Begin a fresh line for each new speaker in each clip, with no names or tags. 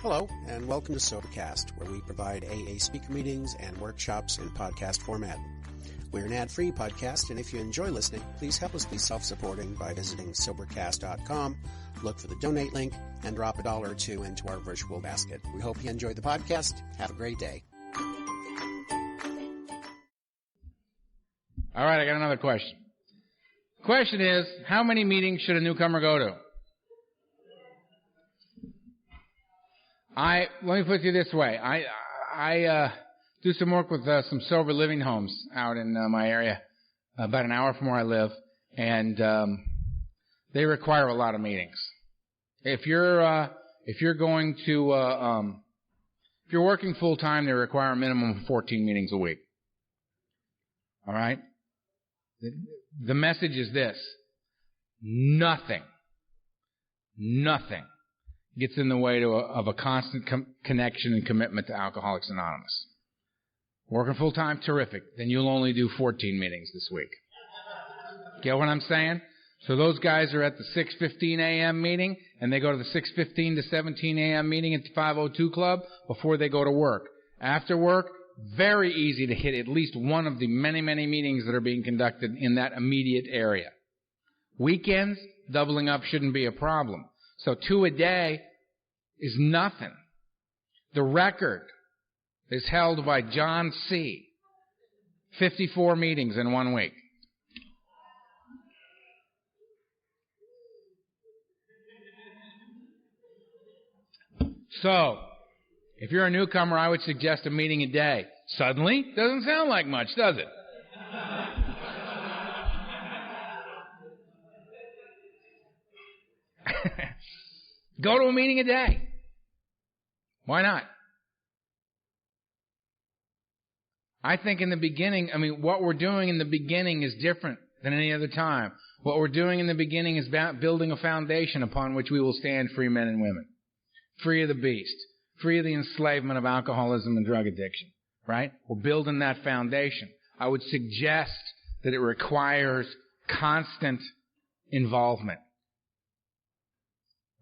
Hello, and welcome to Sobercast, where we provide AA speaker meetings and workshops in podcast format. We're an ad-free podcast, and if you enjoy listening, please help us be self-supporting by visiting Sobercast.com, look for the donate link, and drop $1 or $2 into our virtual basket. We hope you enjoyed the podcast. Have a great day.
All right, I got another question. Question is, how many meetings should a newcomer go to? Let me put it this way. I do some work with some sober living homes out in my area, about an hour from where I live, and they require a lot of meetings. If you're going to if you're working full time, they require a minimum of 14 meetings a week. All right. The message is this: nothing gets in the way of a constant connection and commitment to Alcoholics Anonymous. Working full-time, terrific. Then you'll only do 14 meetings this week. Get what I'm saying? So those guys are at the 6:15 a.m. meeting, and they go to the 6:15 to 17 a.m. meeting at the 502 Club before they go to work. After work, very easy to hit at least one of the many, many meetings that are being conducted in that immediate area. Weekends, doubling up shouldn't be a problem. So 2 a day is nothing. The record is held by John C. 54 meetings in 1 week. So, if you're a newcomer, I would suggest a meeting a day. Suddenly, doesn't sound like much, does it? Go to a meeting a day. Why not? I think in the beginning, what we're doing in the beginning is different than any other time. What we're doing in the beginning is about building a foundation upon which we will stand free men and women. Free of the beast. Free of the enslavement of alcoholism and drug addiction. Right? We're building that foundation. I would suggest that it requires constant involvement.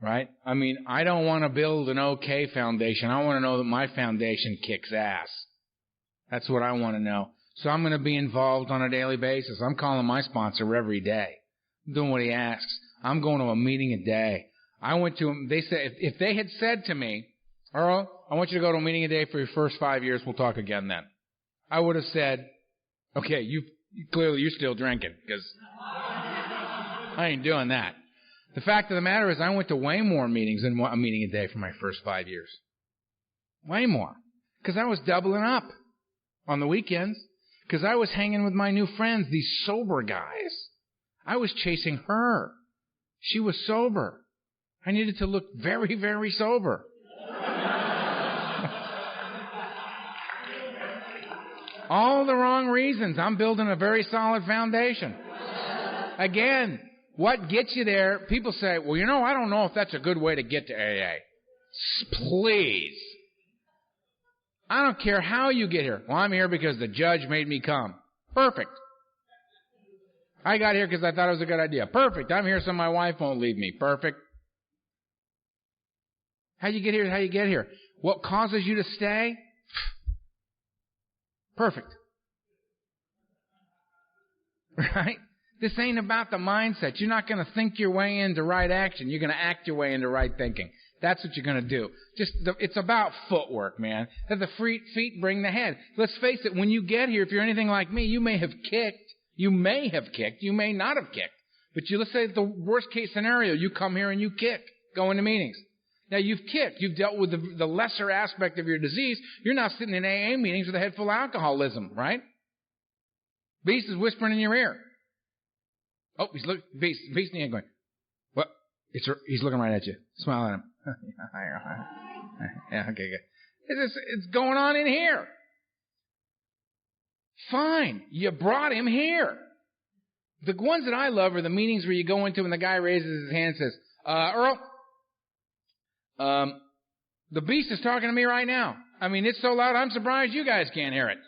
Right? I don't want to build an okay foundation. I want to know that my foundation kicks ass. That's what I want to know. So I'm going to be involved on a daily basis. I'm calling my sponsor every day. I'm doing what he asks. I'm going to a meeting a day. They said, if they had said to me, Earl, I want you to go to a meeting a day for your first 5 years, we'll talk again then. I would have said, okay, clearly you're still drinking, because I ain't doing that. The fact of the matter is I went to way more meetings than a meeting a day for my first 5 years. Way more. Because I was doubling up on the weekends. Because I was hanging with my new friends, these sober guys. I was chasing her. She was sober. I needed to look very, very sober. All the wrong reasons. I'm building a very solid foundation. Again, what gets you there? People say, well, I don't know if that's a good way to get to AA. Please. I don't care how you get here. Well, I'm here because the judge made me come. Perfect. I got here because I thought it was a good idea. Perfect. I'm here so my wife won't leave me. Perfect. How you get here is how you get here. What causes you to stay? Perfect. Right? This ain't about the mindset. You're not going to think your way into right action. You're going to act your way into right thinking. That's what you're going to do. It's about footwork, man. That the feet bring the head. Let's face it, when you get here, if you're anything like me, you may have kicked. You may not have kicked. But let's say the worst case scenario, you come here and you kick, go into meetings. Now, you've kicked. You've dealt with the lesser aspect of your disease. You're now sitting in AA meetings with a head full of alcoholism, right? Beast is whispering in your ear. Oh, Beast in the air going, what? He's looking right at you. Smile at him. Yeah, okay, good. It's going on in here. Fine. You brought him here. The ones that I love are the meetings where you go into and the guy raises his hand and says, Earl, the Beast is talking to me right now. It's so loud, I'm surprised you guys can't hear it.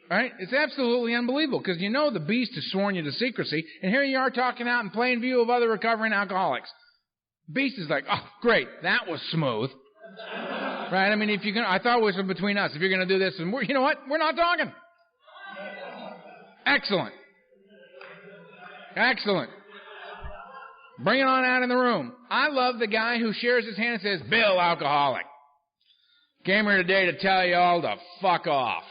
Right? It's absolutely unbelievable because the Beast has sworn you to secrecy, and here you are talking out in plain view of other recovering alcoholics. Beast is like, oh, great, that was smooth. Right? I mean, if you're gonna, I thought it was between us. If you're going to do this, and you know what? We're not talking. Excellent. Excellent. Bring it on out in the room. I love the guy who shares his hand and says, Bill, alcoholic. Came here today to tell you all to fuck off.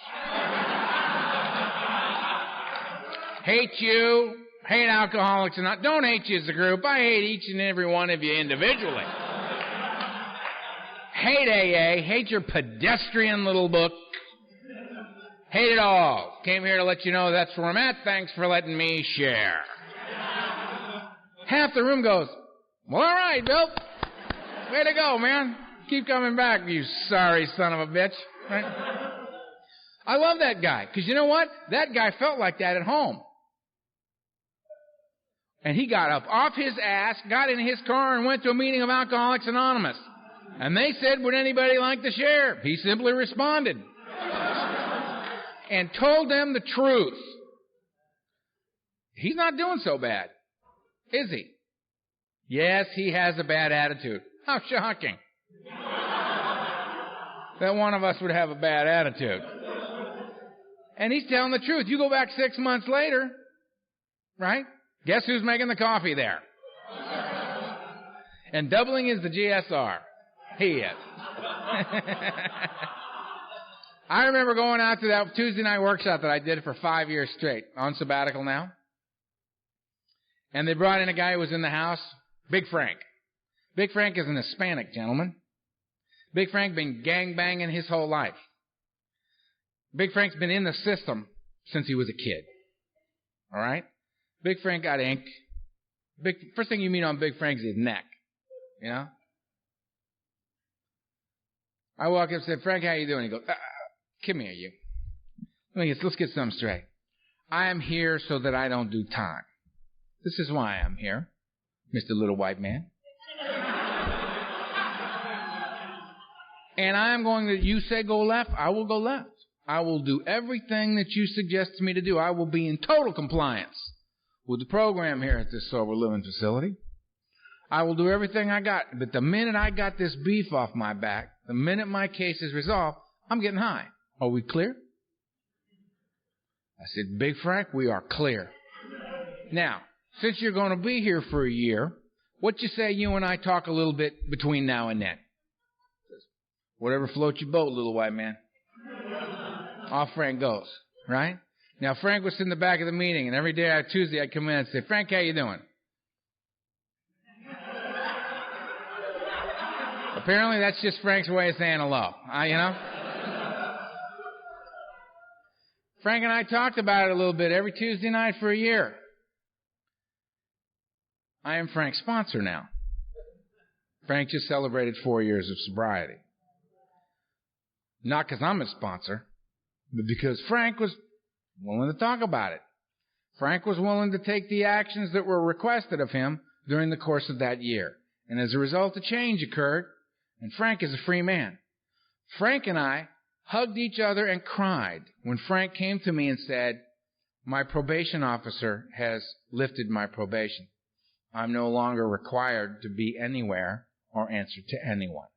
Hate you. Hate Alcoholics Anonymous. Don't hate you as a group. I hate each and every one of you individually. Hate AA. Hate your pedestrian little book. Hate it all. Came here to let you know that's where I'm at. Thanks for letting me share. Half the room goes, well, all right, Bill. Way to go, man. Keep coming back, you sorry son of a bitch. Right? I love that guy. Because you know what? That guy felt like that at home. And he got up off his ass, got in his car, and went to a meeting of Alcoholics Anonymous. And they said, would anybody like to share? He simply responded. And told them the truth. He's not doing so bad, is he? Yes, he has a bad attitude. How shocking. That one of us would have a bad attitude. And he's telling the truth. You go back 6 months later, right? Guess who's making the coffee there? And doubling is the GSR. He is. I remember going out to that Tuesday night workshop that I did for 5 years straight, on sabbatical now. And they brought in a guy who was in the house, Big Frank. Big Frank is an Hispanic gentleman. Big Frank been gangbanging his whole life. Big Frank's been in the system since he was a kid. All right? Big Frank got ink. First thing you meet on Big Frank is his neck. You know? I walk up and say, Frank, how you doing? He goes, come here, you. Let's get something straight. I am here so that I don't do time. This is why I'm here, Mr. Little White Man. And I'm going to, you say go left, I will go left. I will do everything that you suggest to me to do. I will be in total compliance with the program here at this sober living facility. I will do everything I got. But the minute I got this beef off my back, the minute my case is resolved, I'm getting high. Are we clear? I said, Big Frank, we are clear. Now, since you're going to be here for a year, what you say you and I talk a little bit between now and then? Whatever floats your boat, little white man. Off Frank goes, right? Now, Frank was in the back of the meeting, and every day, Tuesday, I'd come in and say, Frank, how you doing? Apparently, that's just Frank's way of saying hello, you know? Frank and I talked about it a little bit every Tuesday night for a year. I am Frank's sponsor now. Frank just celebrated 4 years of sobriety. Not because I'm his sponsor, but because Frank was willing to talk about it. Frank was willing to take the actions that were requested of him during the course of that year. And as a result, a change occurred, and Frank is a free man. Frank and I hugged each other and cried when Frank came to me and said, my probation officer has lifted my probation. I'm no longer required to be anywhere or answer to anyone.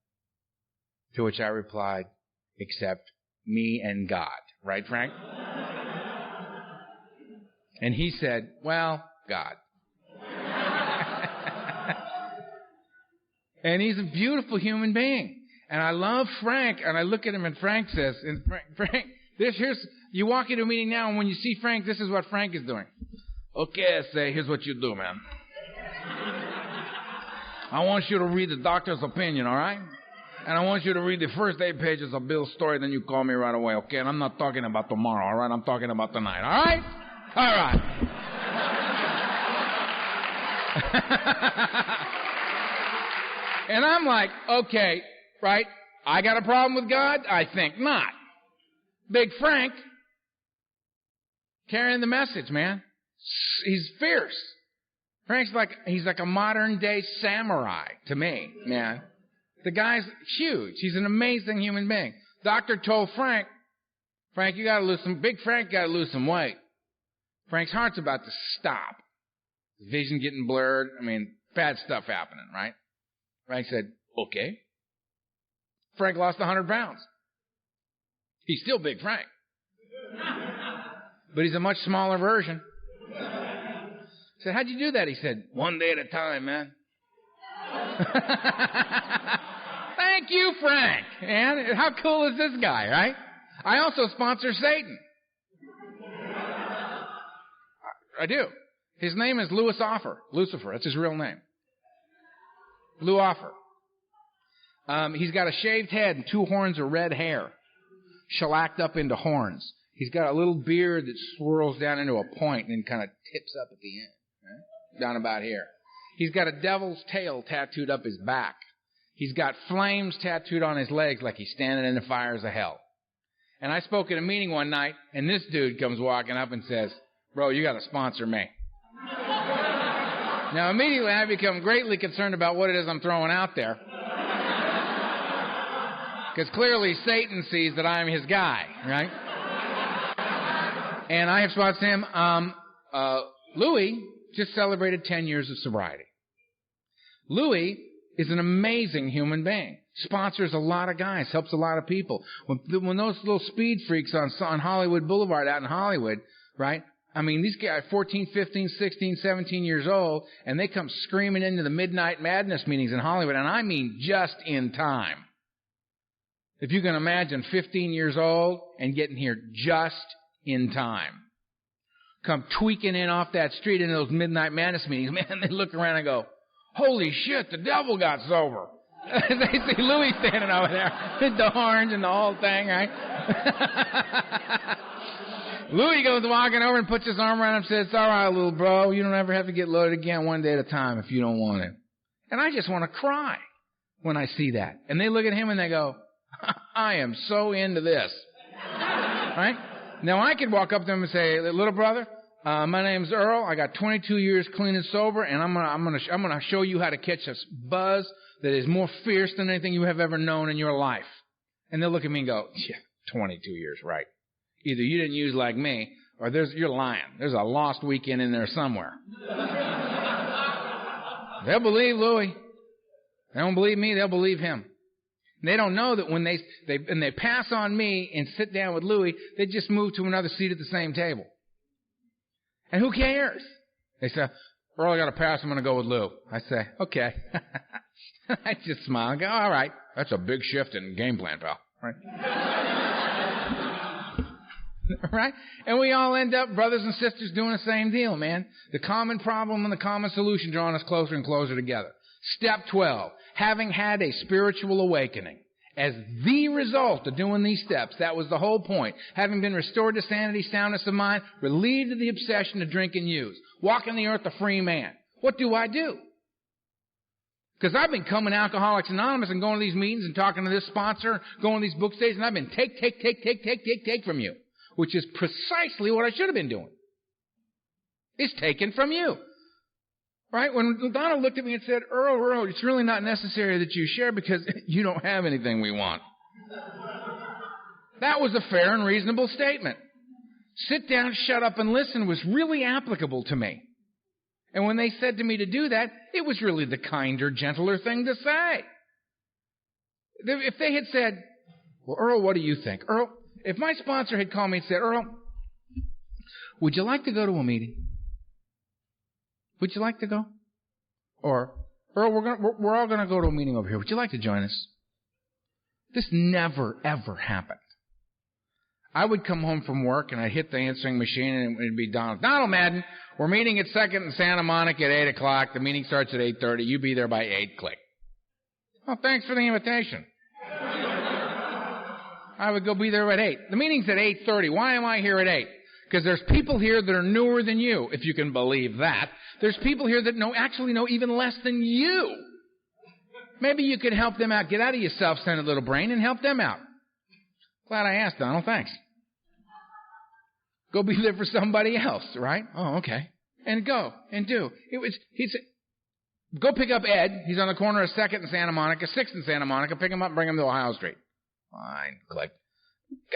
To which I replied, except me and God. Right, Frank? And he said, well, God. And he's a beautiful human being. And I love Frank, and I look at him, and Frank says, and Frank, you walk into a meeting now, and when you see Frank, this is what Frank is doing. Okay, I say, here's what you do, man. I want you to read the doctor's opinion, all right? And I want you to read the first 8 pages of Bill's story, then you call me right away, okay? And I'm not talking about tomorrow, all right? I'm talking about tonight, all right? All right. And I'm like, okay, right? I got a problem with God? I think not. Big Frank, carrying the message, man. He's fierce. Frank's he's like a modern day samurai to me, man. The guy's huge. He's an amazing human being. Doctor told Frank, you gotta lose Big Frank gotta lose some weight. Frank's heart's about to stop. His vision getting blurred. I mean, bad stuff happening, right? Frank said, okay. Frank lost 100 pounds. He's still Big Frank. But he's a much smaller version. I said, how'd you do that? He said, one day at a time, man. Thank you, Frank. And how cool is this guy, right? I also sponsor Satan. I do. His name is Louis Offer. Lucifer. That's his real name. Lou Offer. He's got a shaved head and 2 horns of red hair, shellacked up into horns. He's got a little beard that swirls down into a point and then kind of tips up at the end, right? Down about here. He's got a devil's tail tattooed up his back. He's got flames tattooed on his legs like he's standing in the fires of hell. And I spoke at a meeting one night, and this dude comes walking up and says, bro, you got to sponsor me. Now, immediately I become greatly concerned about what it is I'm throwing out there. Because clearly Satan sees that I'm his guy, right? And I have sponsored him. Louis just celebrated 10 years of sobriety. Louis is an amazing human being. Sponsors a lot of guys, helps a lot of people. When those little speed freaks on Hollywood Boulevard out in Hollywood, right? I mean, these guys are 14, 15, 16, 17 years old, and they come screaming into the Midnight Madness meetings in Hollywood, and I mean just in time. If you can imagine 15 years old and getting here just in time. Come tweaking in off that street into those Midnight Madness meetings, man, they look around and go, holy shit, the devil got sober. They see Louis standing over there with the horns and the whole thing, right? Louis goes walking over and puts his arm around him and says, it's all right, little bro. You don't ever have to get loaded again, one day at a time if you don't want it. And I just want to cry when I see that. And they look at him and they go, I am so into this. Right? Now, I could walk up to them and say, little brother, my name's Earl. I got 22 years clean and sober, and I'm gonna show you how to catch a buzz that is more fierce than anything you have ever known in your life. And they'll look at me and go, yeah, 22 years, right. Either you didn't use like me, or you're lying. There's a lost weekend in there somewhere. They'll believe Louis. They don't believe me, they'll believe him. They don't know that when they pass on me and sit down with Louis, they just move to another seat at the same table. And who cares? They say, Earl, I got to pass. I'm going to go with Lou. I say, okay. I just smile and go, all right. That's a big shift in game plan, pal. Right? Right? And we all end up, brothers and sisters, doing the same deal, man. The common problem and the common solution drawing us closer and closer together. Step 12, having had a spiritual awakening. As the result of doing these steps, that was the whole point. Having been restored to sanity, soundness of mind, relieved of the obsession to drink and use, walking the earth a free man. What do I do? Because I've been coming to Alcoholics Anonymous and going to these meetings and talking to this sponsor, going to these book stages, and I've been take from you, which is precisely what I should have been doing. It's taken from you. Right? When Donna looked at me and said, Earl, it's really not necessary that you share because you don't have anything we want. That was a fair and reasonable statement. Sit down, shut up, and listen was really applicable to me. And when they said to me to do that, it was really the kinder, gentler thing to say. If they had said, well, Earl, what do you think? Earl, if my sponsor had called me and said, Earl, would you like to go to a meeting? Would you like to go? Or, Earl, we're all going to go to a meeting over here. Would you like to join us? This never, ever happened. I would come home from work and I'd hit the answering machine and it'd be Donald. Donald Madden, we're meeting at 2nd and Santa Monica at 8 o'clock. The meeting starts at 8:30. You be there by 8. Click. Well, thanks for the invitation. I would go be there at 8. The meeting's at 8:30. Why am I here at 8? Because there's people here that are newer than you, if you can believe that. There's people here that actually know even less than you. Maybe you could help them out. Get out of your self-centered little brain and help them out. Glad I asked, Donald. Thanks. Go be there for somebody else, right? Oh, okay. And go and do. He said, go pick up Ed. He's on the corner of 2nd and Santa Monica, 6th and Santa Monica. Pick him up and bring him to Ohio Street. Fine. Click.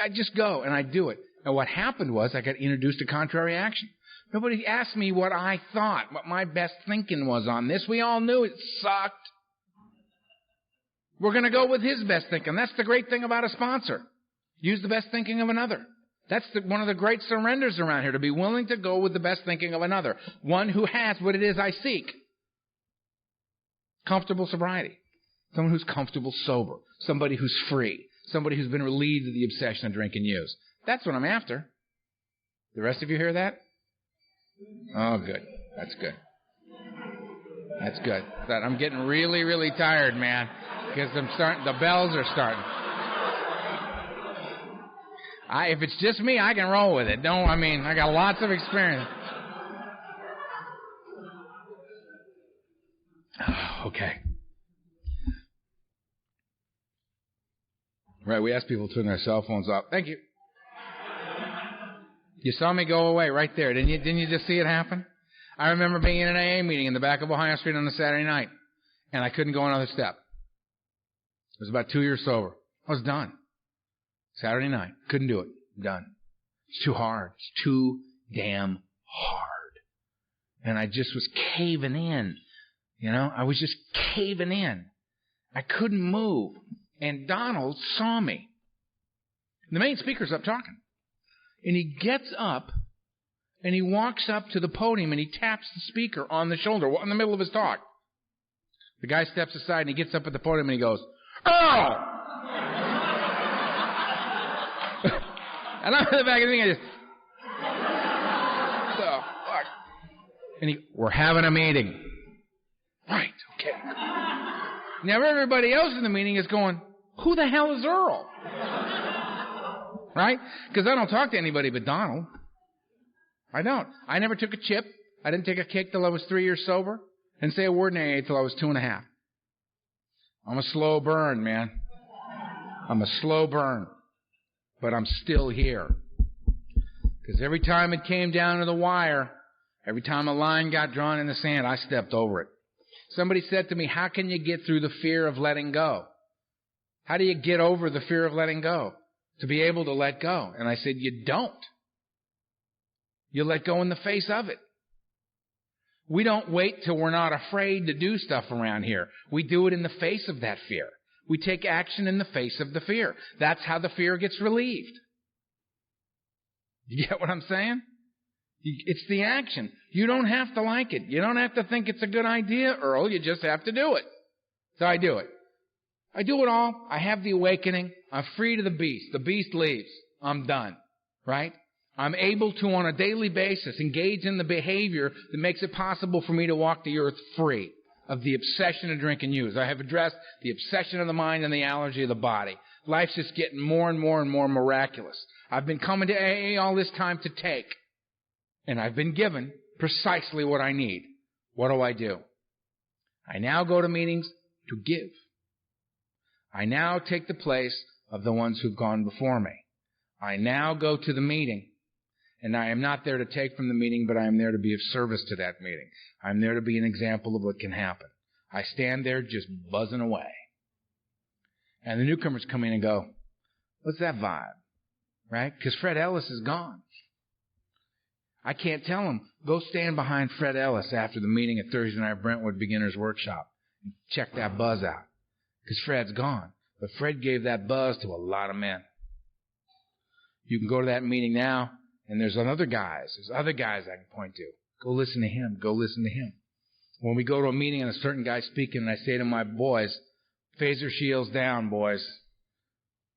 I'd just go, and I'd do it. And what happened was I got introduced to contrary action. Nobody asked me what I thought, what my best thinking was on this. We all knew it sucked. We're going to go with his best thinking. That's the great thing about a sponsor. Use the best thinking of another. That's one of the great surrenders around here, to be willing to go with the best thinking of another. One who has what it is I seek. Comfortable sobriety. Someone who's comfortable sober. Somebody who's free. Somebody who's been relieved of the obsession of drink and use. That's what I'm after. The rest of you hear that? Oh, good. That's good. That's good. I'm getting really, really tired, man, because the bells are starting. If it's just me, I can roll with it. I got lots of experience. Okay. Right, we ask people to turn their cell phones off. Thank you. You saw me go away right there. Didn't you just see it happen? I remember being in an AA meeting in the back of Ohio Street on a Saturday night, and I couldn't go another step. It was about 2 years sober. I was done. Saturday night. Couldn't do it. Done. It's too hard. It's too damn hard. And I just was caving in. I was just caving in. I couldn't move. And Donald saw me. The main speaker's up talking. And he gets up, and he walks up to the podium, and he taps the speaker on the shoulder in the middle of his talk. The guy steps aside, and he gets up at the podium, and he goes, "Earl!" And I'm in the back of the thing, I just, the fuck? And we're having a meeting. Right, okay. Now everybody else in the meeting is going, who the hell is Earl? Right? Because I don't talk to anybody but Donald. I don't. I never took a chip. I didn't take a kick till I was 3 years sober. Didn't say a word in AA till I was 2.5. I'm a slow burn, man. I'm a slow burn. But I'm still here. Because every time it came down to the wire, every time a line got drawn in the sand, I stepped over it. Somebody said to me, how can you get through the fear of letting go? How do you get over the fear of letting go? To be able to let go. And I said, you don't. You let go in the face of it. We don't wait till we're not afraid to do stuff around here. We do it in the face of that fear. We take action in the face of the fear. That's how the fear gets relieved. You get what I'm saying? It's the action. You don't have to like it. You don't have to think it's a good idea, Earl. You just have to do it. So I do it. I do it all. I have the awakening. I'm free to the beast. The beast leaves. I'm done. Right? I'm able to, on a daily basis, engage in the behavior that makes it possible for me to walk the earth free of the obsession of drink and use. I have addressed the obsession of the mind and the allergy of the body. Life's just getting more and more and more miraculous. I've been coming to AA all this time to take. And I've been given precisely what I need. What do? I now go to meetings to give. I now take the place of the ones who've gone before me. I now go to the meeting. And I am not there to take from the meeting, but I am there to be of service to that meeting. I'm there to be an example of what can happen. I stand there just buzzing away. And the newcomers come in and go, what's that vibe? Right? Because Fred Ellis is gone. I can't tell them, go stand behind Fred Ellis after the meeting at Thursday night Brentwood Beginners Workshop and check that buzz out. Because Fred's gone. But Fred gave that buzz to a lot of men. You can go to that meeting now, and there's other guys I can point to. Go listen to him. Go listen to him. When we go to a meeting and a certain guy's speaking, and I say to my boys, phaser shields down, boys.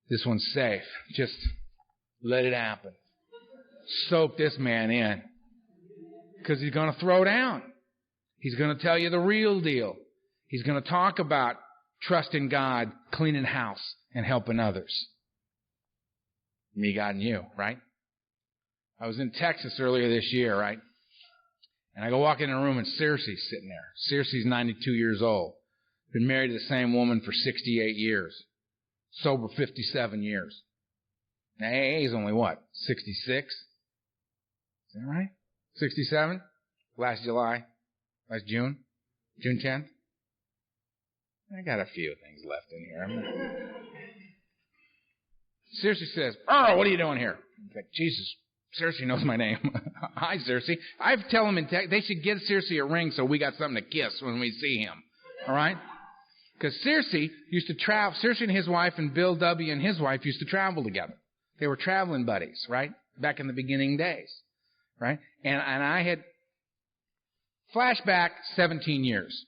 This one's safe. Just let it happen. Soak this man in. Because he's going to throw down. He's going to tell you the real deal. He's going to talk about trusting God, cleaning house, and helping others. Me, God, and you, right? I was in Texas earlier this year, right? And I go walk in a room and Circe's sitting there. Circe's 92 years old. Been married to the same woman for 68 years. Sober 57 years. Now, AA is only what? 66? Is that right? 67? Last June? June 10th? I got a few things left in here. Circe says, Earl, what are you doing here? I'm like, Jesus, Circe knows my name. Hi, Circe. I tell them they should get Circe a ring so we got something to kiss when we see him. All right? Because Searcy used to travel. Searcy and his wife and Bill W. and his wife used to travel together. They were traveling buddies, right? Back in the beginning days, right? And I had flashback 17 years.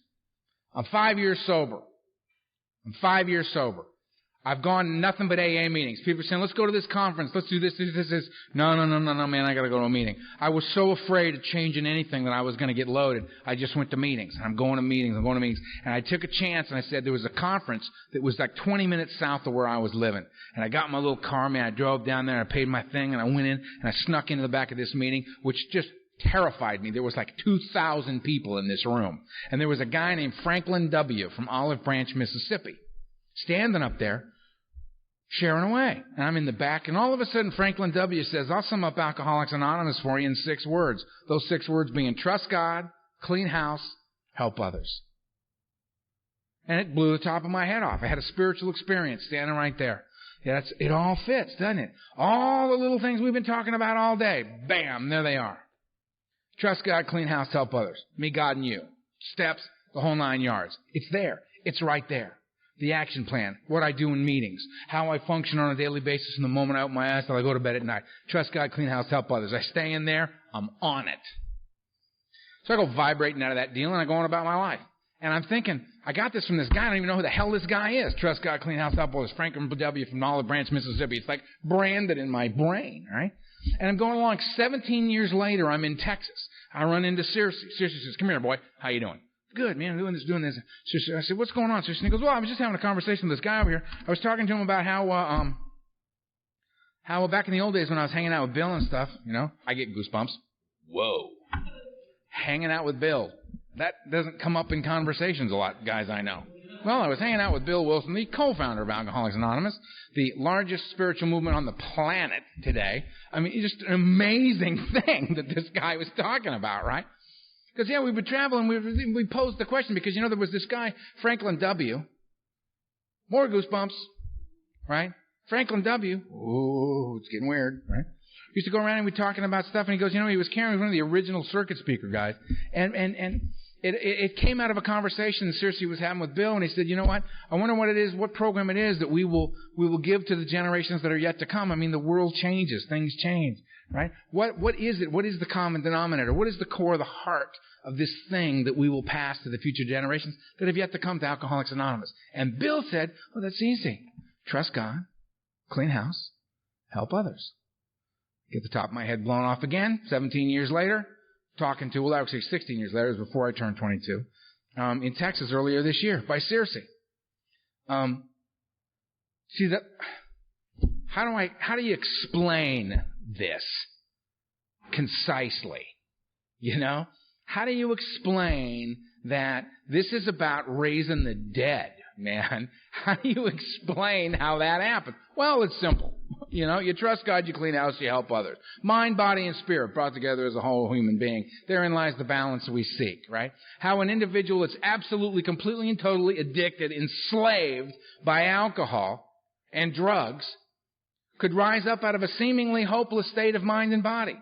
I'm 5 years sober. I've gone to nothing but AA meetings. People are saying, let's go to this conference. Let's do this. No, man, I got to go to a meeting. I was so afraid of changing anything that I was going to get loaded. I just went to meetings. And I'm going to meetings. And I took a chance, and I said there was a conference that was like 20 minutes south of where I was living. And I got my little car, man. I drove down there. I paid my thing, and I went in, and I snuck into the back of this meeting, which just terrified me. There was like 2,000 people in this room. And there was a guy named Franklin W. from Olive Branch, Mississippi, standing up there, sharing away. And I'm in the back, and all of a sudden Franklin W. says, I'll sum up Alcoholics Anonymous for you in 6 words. Those 6 words being trust God, clean house, help others. And it blew the top of my head off. I had a spiritual experience standing right there. Yeah, it all fits, doesn't it? All the little things we've been talking about all day, bam, there they are. Trust God, clean house, help others. Me, God, and you. Steps, the whole 9 yards. It's there. It's right there. The action plan, what I do in meetings, how I function on a daily basis from the moment I open my eyes till I go to bed at night. Trust God, clean house, help others. I stay in there, I'm on it. So I go vibrating out of that deal, and I go on about my life. And I'm thinking, I got this from this guy. I don't even know who the hell this guy is. Trust God, clean house, help others. Franklin W. from Olive Branch, Mississippi. It's like branded in my brain, right? And I'm going along. 17 years later, I'm in Texas. I run into Searcy. Searcy says, come here, boy. How you doing? Good, man. I'm doing this. So I said, what's going on? So he goes, well, I was just having a conversation with this guy over here. I was talking to him about how back in the old days when I was hanging out with Bill and stuff, I get goosebumps. Whoa. Hanging out with Bill. That doesn't come up in conversations a lot, guys I know. Well, I was hanging out with Bill Wilson, the co-founder of Alcoholics Anonymous, the largest spiritual movement on the planet today. I mean, just an amazing thing that this guy was talking about, right? Because, we've been traveling. We posed the question because, there was this guy, Franklin W. More goosebumps, right? Franklin W. Ooh, it's getting weird, right? Used to go around and we'd talking about stuff, and he goes, he was carrying one of the original circuit speaker guys. And it came out of a conversation that Searcy was having with Bill, and he said, you know what? I wonder what it is, what program it is that we will give to the generations that are yet to come. I mean, the world changes. Things change, right? What is it? What is the common denominator? What is the core, the heart of this thing that we will pass to the future generations that have yet to come to Alcoholics Anonymous? And Bill said, well, that's easy. Trust God, clean house, help others. Get the top of my head blown off again, 17 years later, talking to, actually 16 years later, it was before I turned 22, in Texas earlier this year by Searcy. See, how do you explain this concisely? How do you explain that this is about raising the dead, man? How do you explain how that happens? Well, it's simple. You trust God, you clean house, you help others. Mind, body, and spirit brought together as a whole human being. Therein lies the balance we seek, right? How an individual that's absolutely, completely, and totally addicted, enslaved by alcohol and drugs could rise up out of a seemingly hopeless state of mind and body.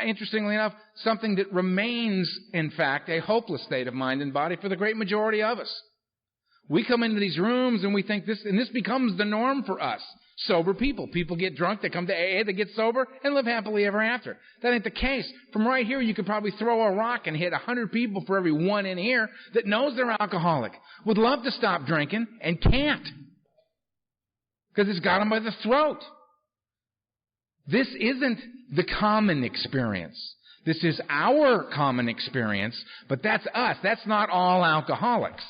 Interestingly enough, something that remains, in fact, a hopeless state of mind and body for the great majority of us. We come into these rooms and we think this becomes the norm for us. Sober people. People get drunk, they come to AA, they get sober, and live happily ever after. That ain't the case. From right here, you could probably throw a rock and hit 100 people for every one in here that knows they're alcoholic, would love to stop drinking, and can't. Because it's got them by the throat. This isn't the common experience. This is our common experience, but that's us. That's not all alcoholics.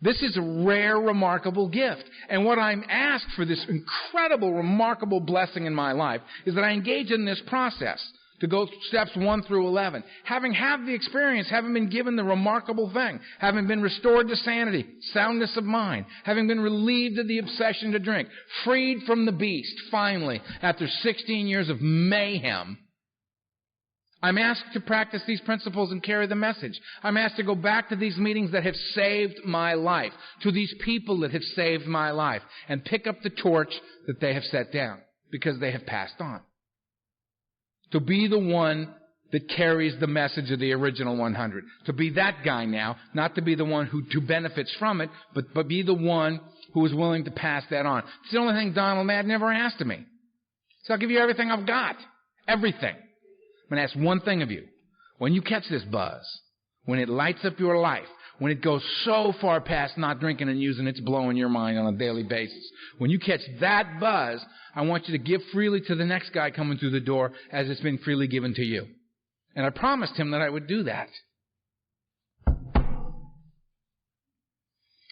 This is a rare, remarkable gift. And what I'm asked for this incredible, remarkable blessing in my life is that I engage in this process to go steps 1 through 11. Having had the experience, having been given the remarkable thing, having been restored to sanity, soundness of mind, having been relieved of the obsession to drink, freed from the beast, finally, after 16 years of mayhem, I'm asked to practice these principles and carry the message. I'm asked to go back to these meetings that have saved my life, to these people that have saved my life, and pick up the torch that they have set down because they have passed on. To be the one that carries the message of the original 100. To be that guy now, not to be the one who benefits from it, but be the one who is willing to pass that on. It's the only thing Donald Madden ever asked of me. So I'll give you everything I've got. Everything. I'm going to ask one thing of you. When you catch this buzz, when it lights up your life, when it goes so far past not drinking and using, it's blowing your mind on a daily basis. When you catch that buzz, I want you to give freely to the next guy coming through the door as it's been freely given to you. And I promised him that I would do that.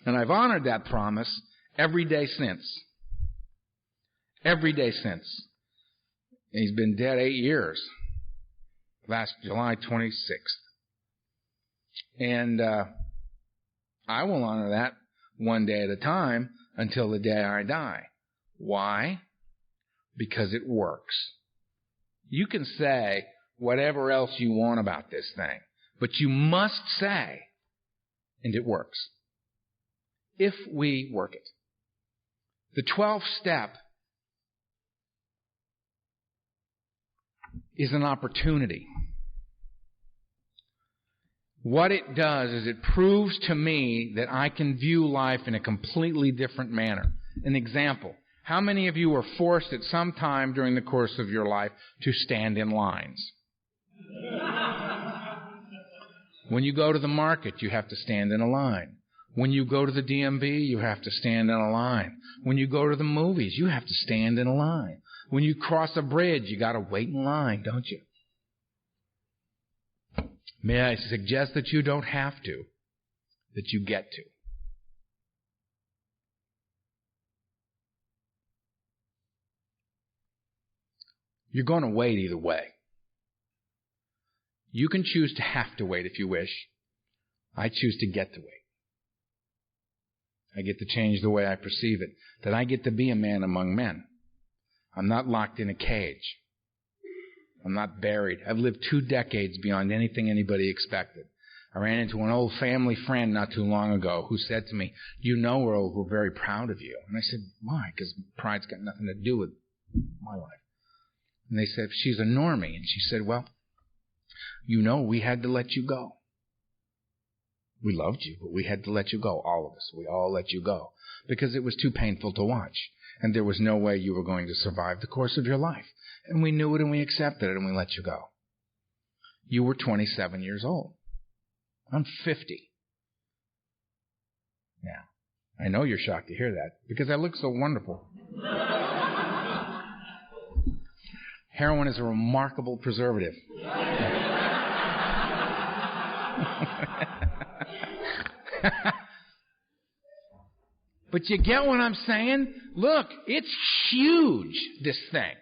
And I've honored that promise every day since. Every day since. He's been dead 8 years. Last July 26th. And I will honor that one day at a time until the day I die. Why? Because it works. You can say whatever else you want about this thing, but you must say, and it works. If we work it. The 12th step is an opportunity. What it does is it proves to me that I can view life in a completely different manner. An example. How many of you were forced at some time during the course of your life to stand in lines? When you go to the market, you have to stand in a line. When you go to the DMV, you have to stand in a line. When you go to the movies, you have to stand in a line. When you cross a bridge, you got to wait in line, don't you? May I suggest that you don't have to, that you get to. You're going to wait either way. You can choose to have to wait if you wish. I choose to get to wait. I get to change the way I perceive it, that I get to be a man among men. I'm not locked in a cage. I'm not buried. I've lived 2 decades beyond anything anybody expected. I ran into an old family friend not too long ago who said to me, "You know, Earl, we're very proud of you." And I said, "Why?" Because pride's got nothing to do with my life. And they said, "She's a normie." And she said, "Well, you know, we had to let you go. We loved you, but we had to let you go, all of us. We all let you go because it was too painful to watch. And there was no way you were going to survive the course of your life. And we knew it and we accepted it and we let you go. You were 27 years old. I'm 50. Now, I know you're shocked to hear that because I look so wonderful. Heroin is a remarkable preservative. But you get what I'm saying? Look, it's huge, this thing.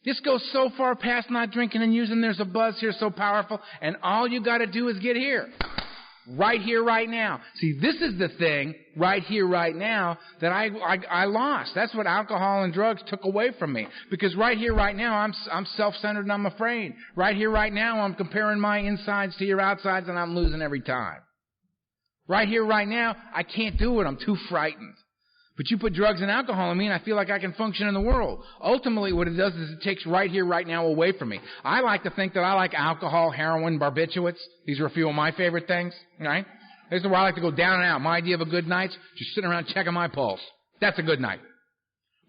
This goes so far past not drinking and using. There's a buzz here so powerful, and all you got to do is get here. Right here, right now. See, this is the thing, right here, right now, that I lost. That's what alcohol and drugs took away from me. Because right here, right now, I'm self-centered and I'm afraid. Right here, right now, I'm comparing my insides to your outsides, and I'm losing every time. Right here, right now, I can't do it. I'm too frightened. But you put drugs and alcohol in me, and I feel like I can function in the world. Ultimately, what it does is it takes right here, right now away from me. I like to think that I like alcohol, heroin, barbiturates. These are a few of my favorite things, right? This is where I like to go down and out. My idea of a good night's just sitting around checking my pulse. That's a good night.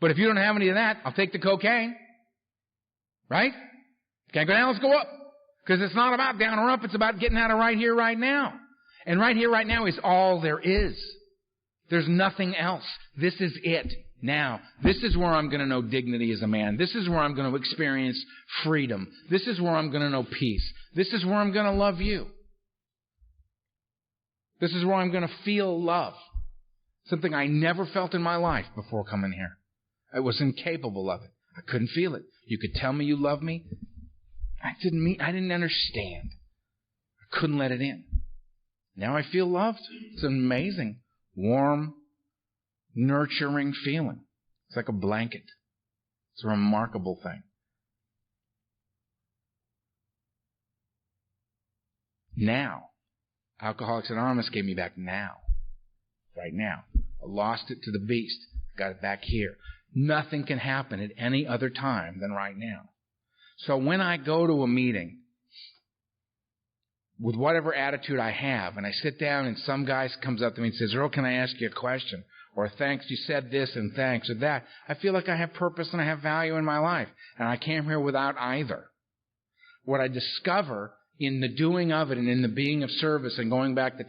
But if you don't have any of that, I'll take the cocaine. Right? Can't go down, let's go up. Because it's not about down or up, it's about getting out of right here, right now. And right here, right now is all there is. There's nothing else. This is it. Now, this is where I'm going to know dignity as a man. This is where I'm going to experience freedom. This is where I'm going to know peace. This is where I'm going to love you. This is where I'm going to feel love. Something I never felt in my life before coming here. I was incapable of it. I couldn't feel it. You could tell me you love me. I didn't understand. I couldn't let it in. Now I feel loved. It's amazing. Warm, nurturing feeling. It's like a blanket. It's a remarkable thing. Now, Alcoholics Anonymous gave me back now. Right now. I lost it to the beast. I got it back here. Nothing can happen at any other time than right now. So when I go to a meeting with whatever attitude I have, and I sit down and some guy comes up to me and says, Earl, can I ask you a question? Or thanks, you said this, and thanks, or that. I feel like I have purpose and I have value in my life. And I came here without either. What I discover in the doing of it and in the being of service and going back to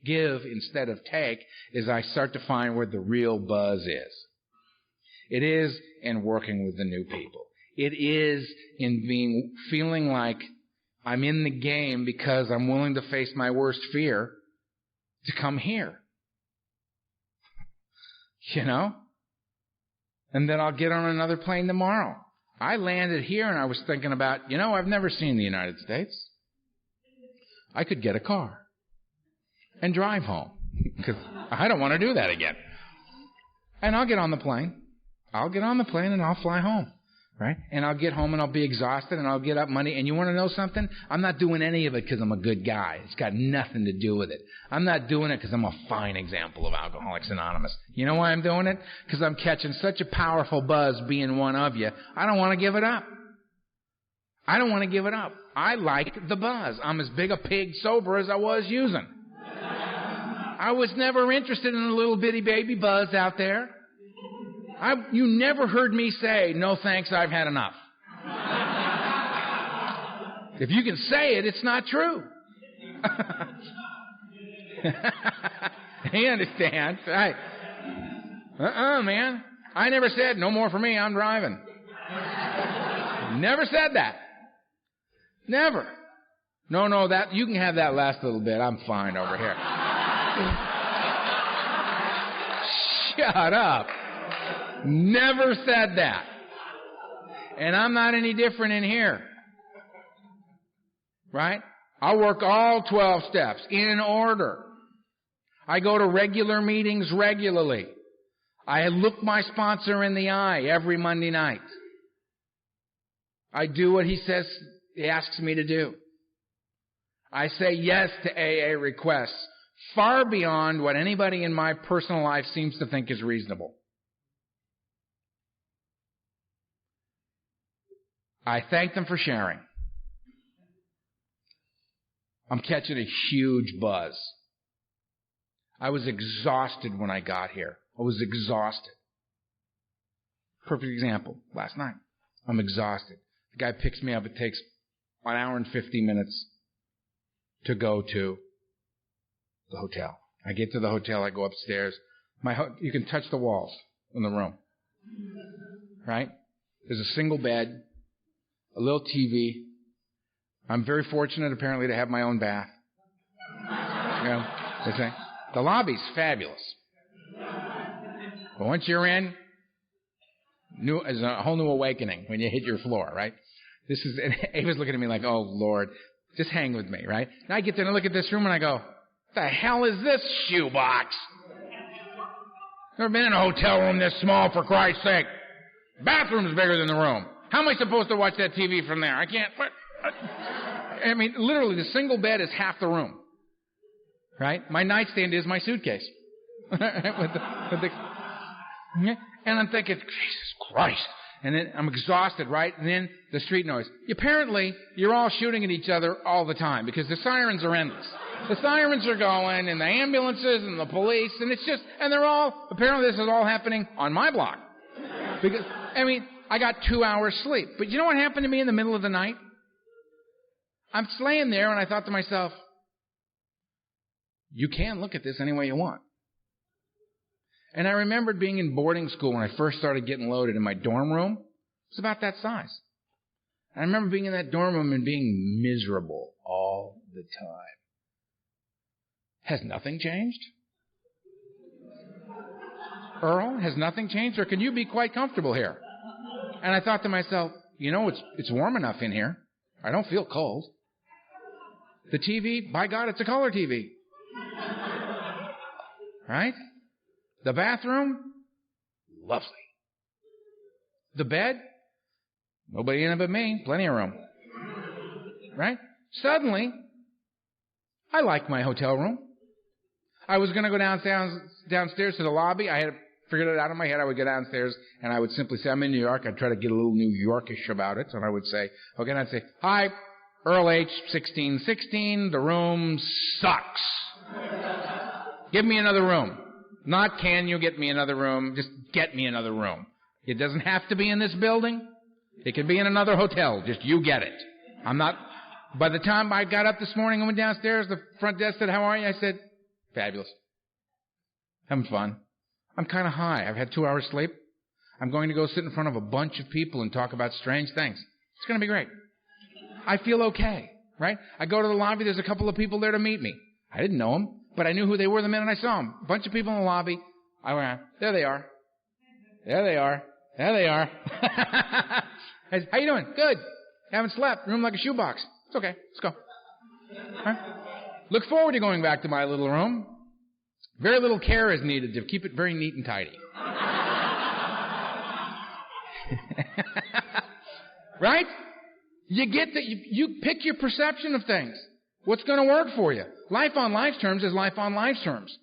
give instead of take, is I start to find where the real buzz is. It is in working with the new people. It is in feeling like I'm in the game because I'm willing to face my worst fear to come here. You know? And then I'll get on another plane tomorrow. I landed here and I was thinking about, I've never seen the United States. I could get a car and drive home because I don't want to do that again. And I'll get on the plane. I'll get on the plane and I'll fly home. Right? And I'll get home and I'll be exhausted and I'll get up Monday. And you want to know something? I'm not doing any of it because I'm a good guy. It's got nothing to do with it. I'm not doing it because I'm a fine example of Alcoholics Anonymous. You know why I'm doing it? Because I'm catching such a powerful buzz being one of you. I don't want to give it up. I don't want to give it up. I like the buzz. I'm as big a pig sober as I was using. I was never interested in a little bitty baby buzz out there. You never heard me say, no thanks, I've had enough. If you can say it, it's not true. You understand? Right. Man. I never said, no more for me, I'm driving. Never said that. Never. No, that you can have that last little bit. I'm fine over here. Shut up. Never said that. And I'm not any different in here. Right? I work all 12 steps in order. I go to regular meetings regularly. I look my sponsor in the eye every Monday night. I do what he asks me to do. I say yes to AA requests far beyond what anybody in my personal life seems to think is reasonable. I thank them for sharing. I'm catching a huge buzz. I was exhausted when I got here. I was exhausted. Perfect example, last night. I'm exhausted. The guy picks me up. It takes 1 hour and 50 minutes to go to the hotel. I get to the hotel. I go upstairs. You can touch the walls in the room. Right? There's a single bed. A little TV. I'm very fortunate, apparently, to have my own bath. The lobby's fabulous. But once you're in, it's a whole new awakening when you hit your floor, right? And Ava's looking at me like, oh, Lord, just hang with me, right? Now I get there and I look at this room and I go, what the hell is this shoebox? Never been in a hotel room this small, for Christ's sake. Bathroom's bigger than the room. How am I supposed to watch that TV from there? I can't. I mean, literally, the single bed is half the room. Right? My nightstand is my suitcase. And I'm thinking, Jesus Christ. And then I'm exhausted, right? And then the street noise. Apparently, you're all shooting at each other all the time because the sirens are endless. The sirens are going, and the ambulances, and the police, and apparently this is all happening on my block. Because, I got 2 hours sleep. But you know what happened to me in the middle of the night? I'm laying there and I thought to myself, you can look at this any way you want. And I remembered being in boarding school when I first started getting loaded in my dorm room. It was about that size. I remember being in that dorm room and being miserable all the time. Has nothing changed? Earl, has nothing changed? Or can you be quite comfortable here? And I thought to myself, it's warm enough in here. I don't feel cold. The TV, by God, it's a color TV. Right? The bathroom, lovely. The bed, nobody in it but me, plenty of room. Right? Suddenly, I like my hotel room. I was going to go downstairs to the lobby. I had figured it out in my head. I would go downstairs and I would simply say, I'm in New York. I'd try to get a little New Yorkish about it. And I would say, okay, and I'd say, hi, Earl H, 1616, the room sucks. Give me another room. Not can you get me another room, just get me another room. It doesn't have to be in this building. It could be in another hotel. Just you get it. I'm not... By the time I got up this morning and went downstairs, the front desk said, how are you? I said, fabulous. Having fun. I'm kind of high. I've had 2 hours sleep. I'm going to go sit in front of a bunch of people and talk about strange things. It's going to be great. I feel okay, right? I go to the lobby. There's a couple of people there to meet me. I didn't know them, but I knew who they were the minute I saw them. A bunch of people in the lobby. I went, there they are. There they are. There they are. I said, how you doing? Good. Haven't slept. Room like a shoebox. It's okay. Let's go. Right? Look forward to going back to my little room. Very little care is needed to keep it very neat and tidy. Right? You get that. You pick your perception of things. What's going to work for you? Life on life's terms is life on life's terms.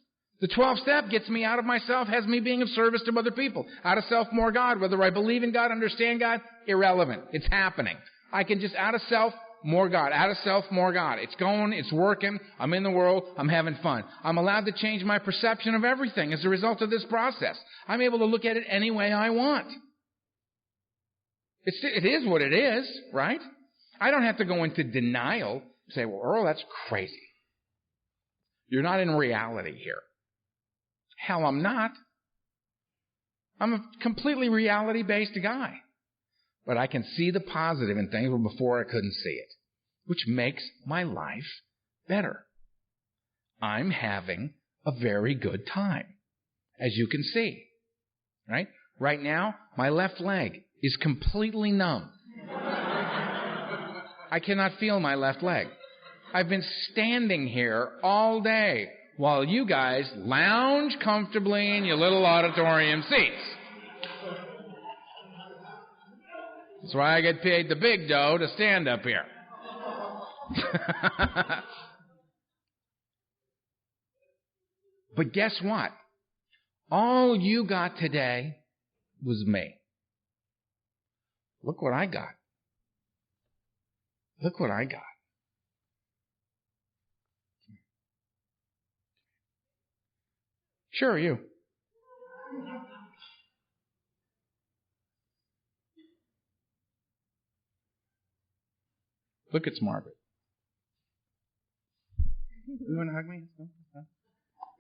The 12th step gets me out of myself, has me being of service to other people. Out of self, more God. Whether I believe in God, understand God, irrelevant. It's happening. I can just out of self, more God. Out of self, more God. It's going, it's working. I'm in the world. I'm having fun. I'm allowed to change my perception of everything as a result of this process. I'm able to look at it any way I want. It is what it is, right? I don't have to go into denial and say, well, Earl, that's crazy. You're not in reality here. Hell, I'm not. I'm a completely reality-based guy. But I can see the positive in things where before I couldn't see it, which makes my life better. I'm having a very good time, as you can see. Right? Right now, my left leg is completely numb. I cannot feel my left leg. I've been standing here all day while you guys lounge comfortably in your little auditorium seats. That's why I get paid the big dough to stand up here. But guess what? All you got today was me. Look what I got. Look what I got. Sure, you. Look at Margaret. You want to hug me?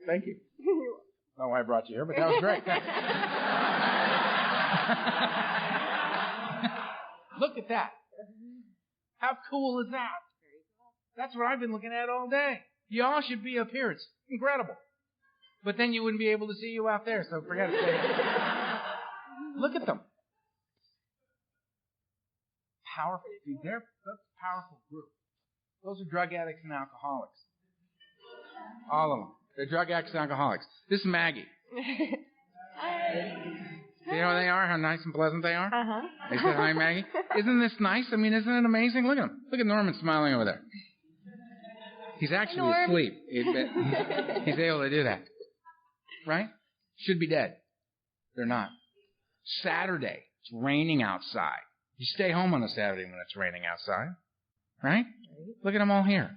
Thank you. I don't know why I brought you here, but that was great. Look at that. How cool is that? That's what I've been looking at all day. Y'all should be up here. It's incredible. But then you wouldn't be able to see you out there, so forget it. Look at them. Powerful. See, that's a powerful group. Those are drug addicts and alcoholics. All of them. They're drug addicts and alcoholics. This is Maggie.
Hi.
You know who they are? How nice and pleasant they are?
Uh-huh.
They said, hi, Maggie. Isn't this nice? I mean, isn't it amazing? Look at him. Look at Norman smiling over there. He's actually asleep. He's able to do that. Right? Should be dead. They're not. Saturday. It's raining outside. You stay home on a Saturday when it's raining outside. Right? Look at them all here.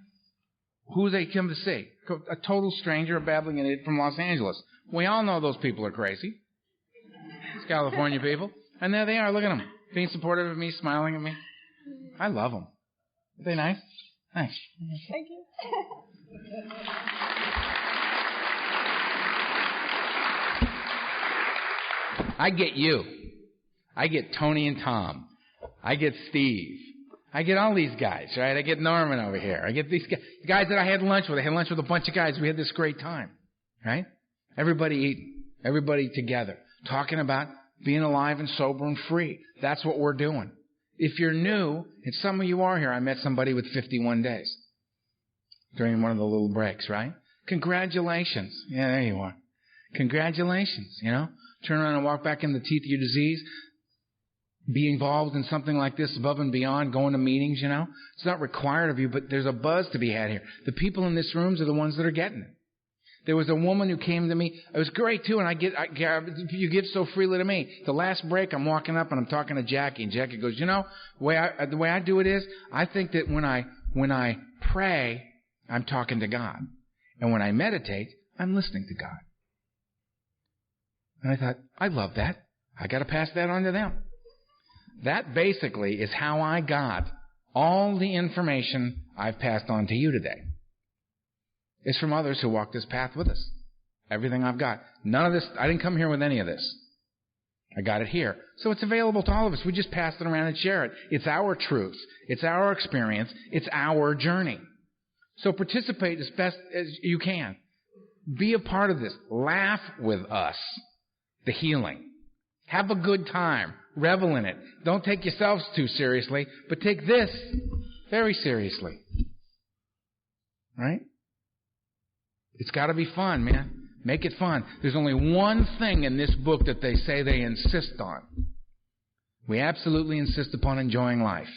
Who they come to see? A total stranger, a babbling idiot from Los Angeles. We all know those people are crazy. It's California people. And there they are. Look at them. Being supportive of me, smiling at me. I love them. Are they nice? Thanks.
Thank you.
I get you. I get Tony and Tom. I get Steve. I get all these guys, right? I get Norman over here. I get these guys that I had lunch with. I had lunch with a bunch of guys. We had this great time, right? Everybody eating. Everybody together. Talking about being alive and sober and free. That's what we're doing. If you're new, and some of you are here, I met somebody with 51 days during one of the little breaks, right? Congratulations. Yeah, there you are. Congratulations, you know. Turn around and walk back in the teeth of your disease. Be involved in something like this above and beyond, going to meetings, you know. It's not required of you, but there's a buzz to be had here. The people in this room are the ones that are getting it. There was a woman who came to me. It was great too, and you give so freely to me. The last break, I'm walking up and I'm talking to Jackie, and Jackie goes, the way I do it is, I think that when I pray, I'm talking to God, and when I meditate, I'm listening to God. And I thought, I love that. I got to pass that on to them. That basically is how I got all the information I've passed on to you today. It's from others who walked this path with us. Everything I've got. None of this, I didn't come here with any of this. I got it here. So it's available to all of us. We just pass it around and share it. It's our truth. It's our experience. It's our journey. So participate as best as you can. Be a part of this. Laugh with us. The healing. Have a good time. Revel in it. Don't take yourselves too seriously, but take this very seriously. Right? It's got to be fun, man. Make it fun. There's only one thing in this book that they say they insist on. We absolutely insist upon enjoying life.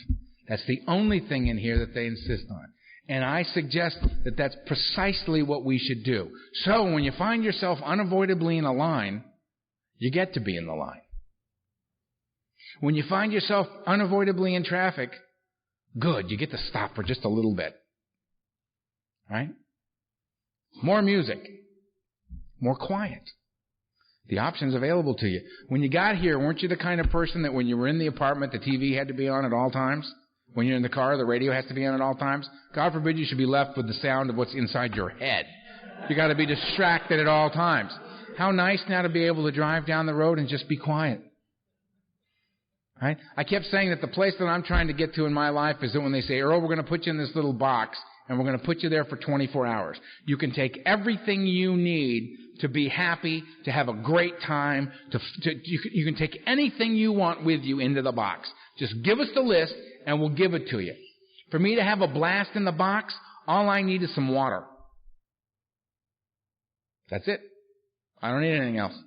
That's the only thing in here that they insist on. And I suggest that that's precisely what we should do. So when you find yourself unavoidably in a line, you get to be in the line. When you find yourself unavoidably in traffic, good, you get to stop for just a little bit. Right? More music. More quiet. The option's available to you. When you got here, weren't you the kind of person that when you were in the apartment, the TV had to be on at all times? When you're in the car, the radio has to be on at all times? God forbid you should be left with the sound of what's inside your head. You got to be distracted at all times. How nice now to be able to drive down the road and just be quiet. Right? I kept saying that the place that I'm trying to get to in my life is that when they say, Earl, we're going to put you in this little box, and we're going to put you there for 24 hours. You can take everything you need to be happy, to have a great time. You can take anything you want with you into the box. Just give us the list, and we'll give it to you. For me to have a blast in the box, all I need is some water. That's it. I don't need anything else.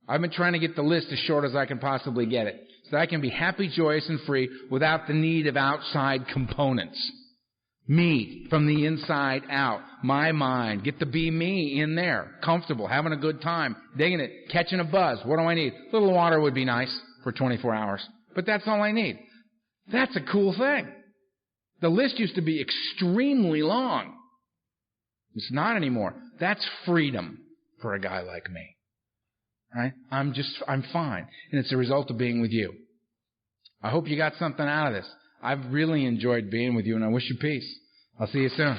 I've been trying to get the list as short as I can possibly get it, so that I can be happy, joyous, and free without the need of outside components. Me, from the inside out. My mind. Get to be me in there. Comfortable. Having a good time. Digging it. Catching a buzz. What do I need? A little water would be nice for 24 hours. But that's all I need. That's a cool thing. The list used to be extremely long. It's not anymore. That's freedom for a guy like me. Right? I'm fine. And it's a result of being with you. I hope you got something out of this. I've really enjoyed being with you, and I wish you peace. I'll see you soon.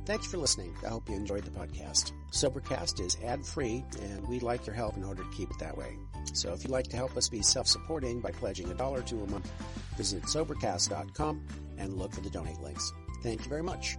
Thanks for listening. I hope you enjoyed the podcast. Sobercast is ad-free, and we'd like your help in order to keep it that way. So if you'd like to help us be self-supporting by pledging $1 or $2 a month, visit Sobercast.com and look for the donate links. Thank you very much.